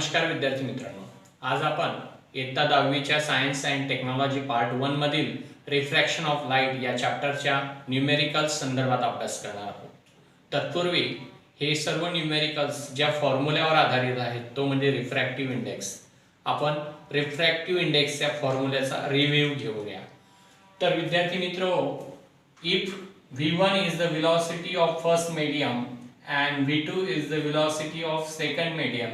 नमस्कार विद्यार्थी मित्रांनो, आज आपण इयत्ता 10वीच्या सायन्स अँड टेक्नॉलॉजी पार्ट 1 मधील रिफ्रॅक्शन ऑफ लाईट या चॅप्टरच्या न्यूमेरिकल्स संदर्भात अभ्यास करणार आहोत. तत्पूर्वी हे सर्व न्यूमेरिकल्स ज्या फॉर्म्युल्यावर आधारित आहेत तो म्हणजे रिफ्रॅक्टिव्ह इंडेक्स. आपण रिफ्रॅक्टिव्ह इंडेक्स या फॉर्म्युल्याचा रिव्ह्यू घेऊया. तर विद्यार्थी मित्रो, if v1 is the velocity of first medium and v2 is the velocity of second medium,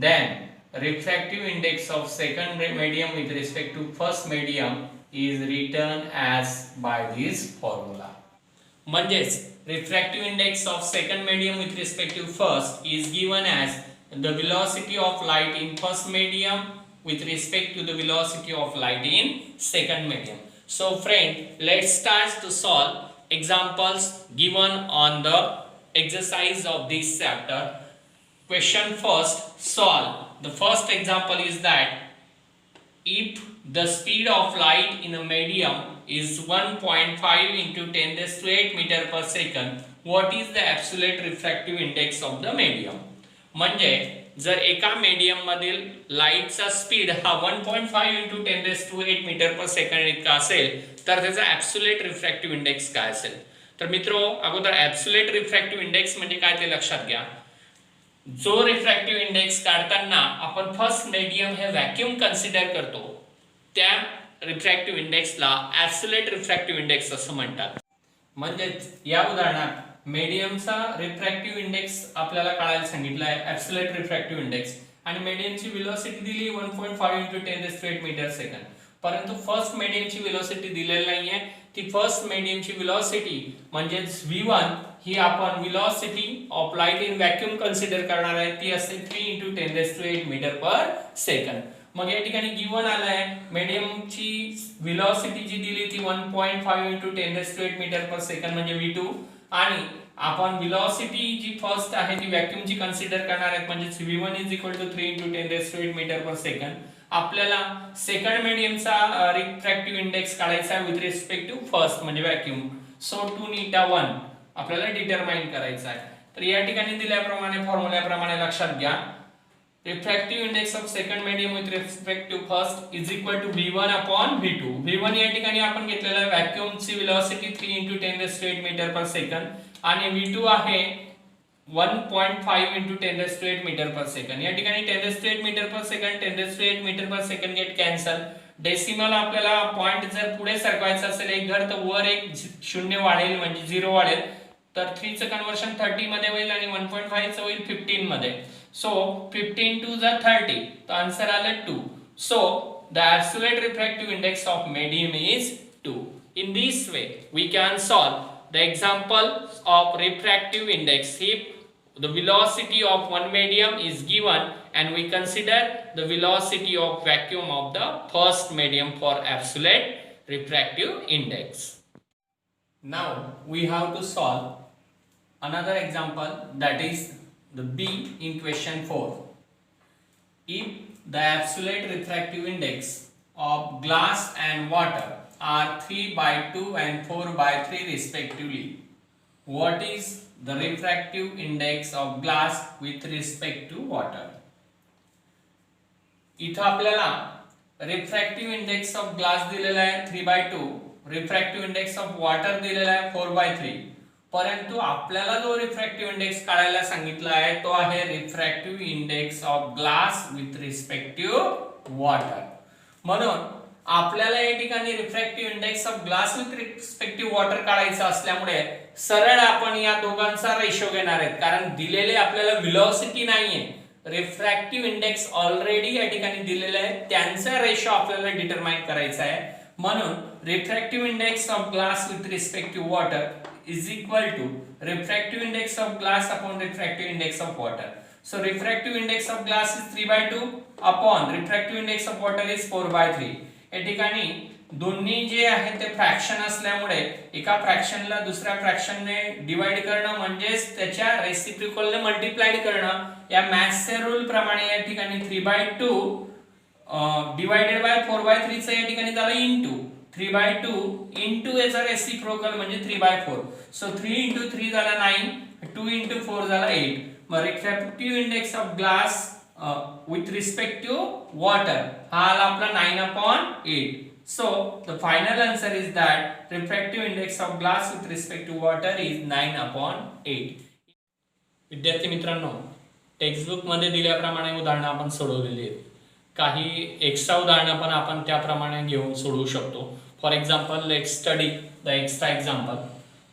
then refractive index of second medium with respect to first medium is written as by this formula. म्हणजेच refractive index of second medium with respect to first is given as the velocity of light in first medium with respect to the velocity of light in second medium. So friend, let's start to solve examples given on the exercise of this chapter. Question first, solve. The first example is that if the speed of light in a medium is 1.5 into 10 raised to 8 meter per second, what is the absolute refractive index of the medium? म्हणजे जर एका medium मधील लाईटचा speed हा 1.5 into 10 raised to 8 metre per second इतका असेल तर त्याचा ॲब्सोल्यूट रिफ्रॅक्टिव्ह इंडेक्स काय असेल. तर मित्रो, अगोदर ॲब्सोल्यूट रिफ्रॅक्टिव्ह इंडेक्स म्हणजे काय ते लक्षात घ्या. जो रिफ्रॅक्टिव्ह इंडेक्स काढताना आपण फर्स्ट मीडियम हे व्हॅक्यूम कन्सिडर करतो त्या रिफ्रॅक्टिव्ह इंडेक्सला ॲब्सोल्यूट रिफ्रॅक्टिव्ह इंडेक्स असं म्हणतात. म्हणजेच या उदाहरणात मीडियमचा रिफ्रॅक्टिव्ह इंडेक्स आपल्याला काढायला सांगितला आहे, ॲब्सोल्यूट रिफ्रॅक्टिव्ह इंडेक्स, आणि मीडियमची वेलोसिटी दिली 1.5 into 10 raised to 8 metre second. परंतु फर्स्ट मीडियमची वेलोसिटी दिलेली नाहीये. ती फर्स्ट मीडियमची वेलोसिटी म्हणजे v1 ही आपण velocity of light in vacuum consider करणार आहे. ती असते 3 into 10 raised to 8 metre per second. मग या ठिकाणी गिवन आलाय मीडियमची वेलोसिटी जी दिली ती 1.5 into 10 raised to 8 metre per second म्हणजे v2, आणि आपण वेलोसिटी जी फर्स्ट आहे ती व्हॅक्यूमची कन्सिडर करणार आहेत म्हणजे v1 3 into 10 raised to 8 metre per second. आपल्याला सेकंड मीडियमचा रिफ्रॅक्टिव्ह इंडेक्स काढायचा आहे विथ रिस्पेक्ट टू फर्स्ट म्हणजे व्हॅक्यूम. सो 2η1 आपल्याला डिटरमाइन करायचा आहे. तर या ठिकाणी दिल्याप्रमाणे फॉर्म्युल्याप्रमाणे लक्षात घ्या, refractive index of second medium with respect to first is equal to v1 upon v2. v1 या ठिकाणी आपण घेतलेला आहे व्हॅक्यूमची velocity 3 into 10 raised to 8 metre per second, आणि v2 आहे 1.5 into 10 raised to 8 metre per second. या ठिकाणी 10 raised to 8 metre per second 10 raised to 8 metre per second get cancel. Decimal आपल्याला पॉइंट जर पुढे सरकवायचा असेल एक घर तर वर एक शून्य वाढेल म्हणजे 0 वाढेल. तर 3 चं कन्वर्शन 30 मध्ये होईल आणि 1.5 चं होईल 15 मध्ये. सो 15 2 जा 30, तर आन्सर आलं 2. So the absolute refractive index of medium is 2. In this way we can solve the example of refractive index if the velocity of one medium is given and we consider the velocity of vacuum of the first medium for absolute refractive index. Now we have to solve another example, that is the B in question 4. If the absolute refractive index of glass and water are 3/2 and 4/3 respectively, what is the refractive index of glass with respect to water? इथं आपल्याला refractive index of glass दिलेला आहे 3/2, refractive index of water दिलेला आहे 4/3. परंतु आपल्याला जो refractive index काढायला सांगितला आहे तो आहे refractive index of glass with respect to water. म्हणून आपल्याला या ठिकाणी refractive index of glass with respect to water काढायचा असल्यामुळे सरळ आपण या दोघांचा रेशो घेणार आहेत, कारण दिलेले आपल्याला वेलोसिटी नाहीये, रिफ्रॅक्टिव्ह इंडेक्स ऑलरेडी या ठिकाणी दिलेले आहे, त्यांचा रेशो आपल्याला डिटरमाइन करायचा आहे. म्हणून refractive index of glass with respect to water is equal to refractive index of glass upon refractive index of water. So refractive index of glass is 3/2 upon refractive index of water is 4/3. या ठिकाणी दोन्ही जे आहे ते fraction असल्यामुळे एका फ्रॅक्शनला दुसऱ्या फ्रॅक्शनने divide करणं म्हणजेच त्याच्या रेसिप्रोकलने मल्टिप्लाइड करणं, या मॅथ्सचे रूल प्रमाणे या ठिकाणी 3/2 डिवाइडेड बाय 4/3 चं या ठिकाणी झालं इनटू 3/2 इनटू याचा रेसिप्रोकल म्हणजे 3/4. सो 3 into 3 झाला 9, 2 into 4 झाला 8. मग refractive index of glass with respect to water. हा आला आपला 9/8. So the final answer is that refractive index of glass with respect to water is 9/8. विद्यार्थी मित्रांनो, टेक्स्टबुक मध्ये दिल्याप्रमाणे उदाहरणं आपण सोडवलेली आहेत. काही एक्स्ट्रा उदाहरणं पण आपण त्याप्रमाणे घेऊन सोडवू शकतो. For example, let's study the extra example.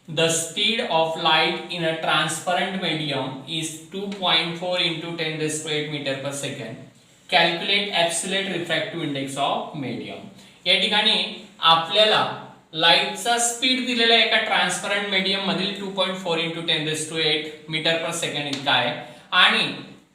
The speed of light in a transparent medium is 2.4 into 10 raised to 8 meter per second. Calculate absolute refractive index of medium. या ठिकाणी आपल्याला लाईटचा स्पीड दिलेला एका ट्रान्सपरंट मीडियम मधील 2.4 into 10 raised to 8 metre per second इतका आहे आणि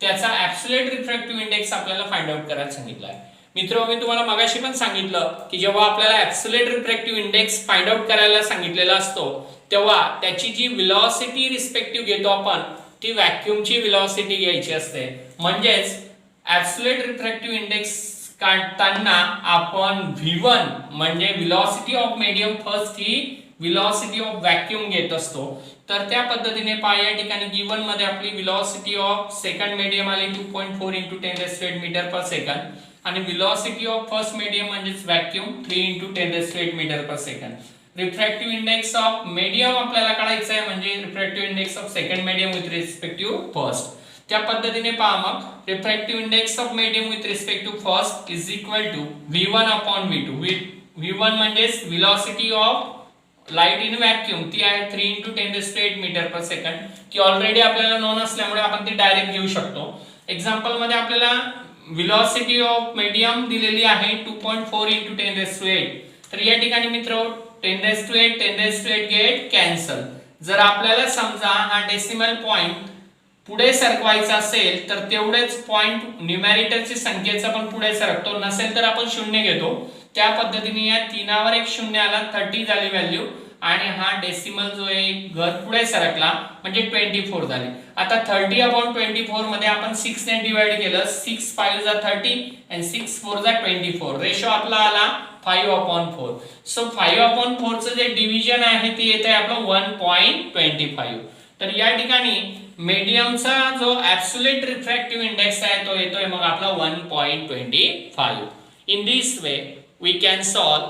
त्याचा ॲब्सोल्यूट रिफ्रॅक्टिव्ह इंडेक्स आपल्याला फाइंड आउट करायला सांगितला आहे. मित्र, मी तुम्हाला मगाशी पण सांगितलं की जेव्हा आपल्याला absolute refractive index find out करायला सांगितलेला असतो तेव्हा त्याची जी व्हेलॉसिटी रिस्पेक्टिव्ह घेतो आपण ती व्हॅक्यूमची व्हेलॉसिटी घ्यायची असते. म्हणजेच ॲब्सोल्यूट रिफ्रॅक्टिव्ह इंडेक्स काढताना आपण v1 म्हणजे velocity of medium first he velocity of vacuum घेत असतो. तर त्या पद्धतीने पहा, या ठिकाणी गिवन मध्ये आपली व्हेलॉसिटी ऑफ सेकंड मीडियम आली 2.4 into 10 raised to 8 metre per second आणि व्हेलॉसिटी ऑफ फर्स्ट मीडियम म्हणजेच vacuum 3 into 10 raised to 8 metre per second. Refractive index of medium आपल्याला काढायचं आहे म्हणजे refractive index of second medium with respect to first. त्या पद्धतीने पहा, मग refractive index of medium with respect to first is equal to v1/v2. v1 म्हणजे velocity of light in vacuum, ती आहे 3 into 10 raised to 8 metre per second. ती already आपल्याला non असल्यामुळे आपण ती डायरेक्ट घेऊ शकतो. एक्झाम्पल मध्ये आपल्याला व्हेलॉसिटी ऑफ मीडियम दिलेली आहे 2.4 into 10 raised to 8. तर या ठिकाणी मित्र 10 raised to 8 गेट कॅन्सल. जर आपल्याला समजा हा डेसिमल पॉइंट पुढे सरकवायचा असेल तर तेवढेच पॉइंट न्यूमरेटरची संख्येचा पण पुढे सरकतो, नसेल तर आपण शून्य घेतो. त्या पद्धतीने या तीनावर एक शून्य आला, 30 झाली व्हॅल्यू आणि हा डेसिमल जो आहे घर पुढे सरकला म्हणजे 24 झाली. आता 30/24 मध्ये आपण 6 ने डिवाइड केलं. 6 5 जा 30 and 6 4 जा 24. रेशो आपला आला 5/4. सो 5/4 चं जे डिव्हिजन आहे ते येते आपलं 1.25. तर या ठिकाणी मीडियमचा जो ॲब्सोल्यूट रिफ्रॅक्टिव्ह इंडेक्स आहे तो येतोय मग आपला 1.25. In this way we can solve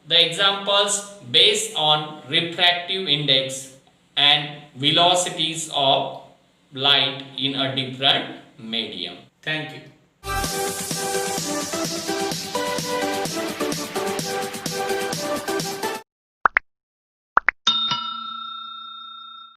the examples based on refractive index and velocities of light in a different medium. Thank you.